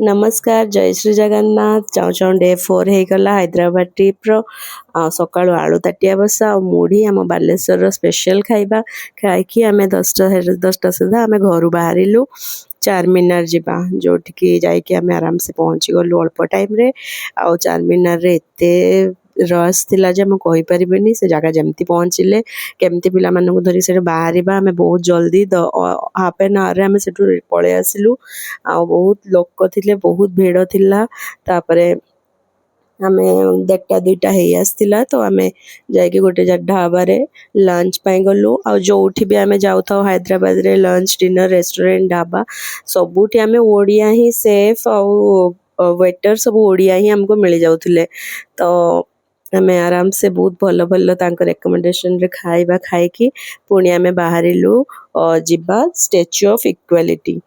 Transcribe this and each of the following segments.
नमस्कार जय श्री जगन्नाथ चाऊ चाऊ डे 4 हो गला हैदराबाद ट्रिप्र सका आलू ताटिया बसा और मुढ़ी आम बालेश्वर स्पेशल खाइबा खाई आम 10टा सुधा आम घर बाहरिलु चारमीनार जावा जोटिकी जाइए आम आराम से पहुँची गलु अल्प टाइम रे आ चारमीनार रे एते रश थिला जे मुझे कहीपरि से जगह जमती पहुँचले केमती पिला मानक धरी से बाहर आम बहुत जल्दी हाफ एन आवर आम से पलि आसिलु आ बहुत लोक थिले बहुत भिड़ थिला तापरे आमे 1टा 2टा हो आसला तो आम जाकि गोटे ढाबारे लंच पाई गलु आ जोठी भी आम जाऊ था हैदराबाद रे लंच डिनर रेस्टोरेंट ढाबा सबुठी आम ओडिया ही सेफ आउ वेटर सब ओडिया ही हमको मिल जाउथिले तो आम आराम से बहुत भल भल रेकमेंडेशन रे खाइबा खाइकी पुणी आम बाहरिलु जिबा स्टैच्यू ऑफ इक्वालिटी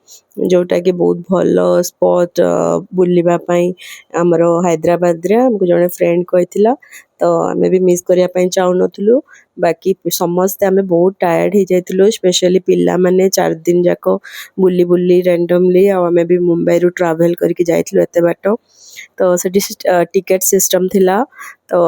जोटा कि बहुत भल स्पॉट बुलवा आमर हैदराबाद रे हमको जड़े फ्रेंड कही तो आम भी मिस करने चाहूँ नथुलु बाकी समस्ते आम बहुत टायर्ड हो जाइलु स्पेशली पिला माने 4 दिन जाक बुली बुली रैंडमली आम भी मुंबई रु ट्रैवल करके जाइलु एते बाट तो से टिकेट सिस्टम थिला तो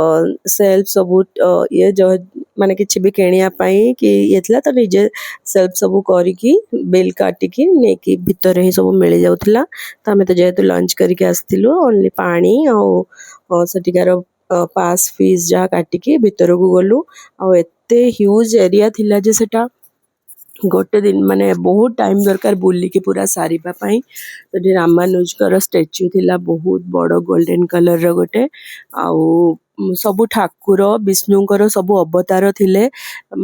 सेल्फ सब ये जो माने किछि भी किनिया पाई कि ये थिला तो निजे सेल्फ सब करिकी बिल काटिकी नेकी भितर ही सब मिल जाउथिला तो आम तो जेहेतु लंच करके आसथिलु ओनली पानी और सेटिकार पास फीस जहाँ काटिकी भितर को गलु आ एते ह्यूज एरिया थिला जे सेटा गोटे दिन माने बहुत टाइम दरकार बुलिकी पूरा सारिबा पाई तो रामानुजकर स्टैच्यू थिला बहुत बड़ गोल्डन कलर रो गोटे आउ सबु ठाकुर विष्णुकर सबु अवतार थिले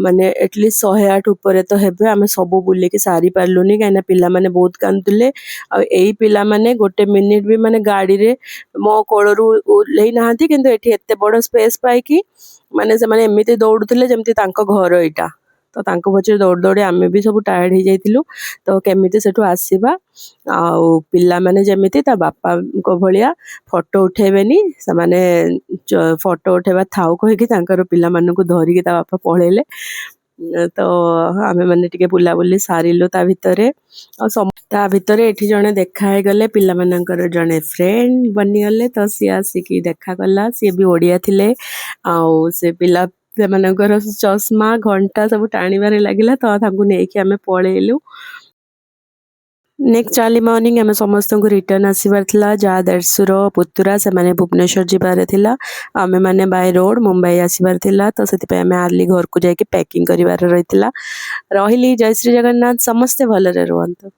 माने एटलिस्ट 108 ऊपर तो हेबे आमे सबु बुलिकी सारी पारलुनी काइना पिला माने बहुत कांतुले आ एई पिला माने गोटे मिनिट भी माने गाड़ी रे मो कोळरू ओल्हेई नाहांती किंतु एठी एते बड़ स्पेस पाई कि माने से माने एमिति दौड़ुथिले जेमति तांको घर एटा तो तांको पछे दौड़ दौड़ी आमे भी सब टायर्ड हो जाइलु तो केमिति सेठु आसीबा आउ पिला माने जेमिति ता बापा को भलिया फोटो उठेबेनी से माने फोटो उठेबा थाउ कहि तांकर पिला मानन को धरिकी ता बापा पळेले तो आमे माने टिके बुला बुली सारिलु ता भितरे ता भितरे एठी जणे देखा हे गले पिला मानकर जणे फ्रेंड बनी गले तो सी आसिकी देखा कला सी भी ओडिया थिले आउ से पिला से मानकर चश्मा घंटा सब टाणीबारे लागिला तो तांको नेकी आमे पळेलु नेक्स्ट अर्ली मॉर्निंग आम समस्त को रिटर्न आसबार था जहाँ देढ़शुर पुतुरा से माने भुवनेश्वर जीवार थिला आमे माने बाय रोड मुंबई आसबार थिला तो से आम अर्ली घर को जाके पैकिंग कर रही रही जय श्री जगन्नाथ समस्ते भलरे रुहंतु।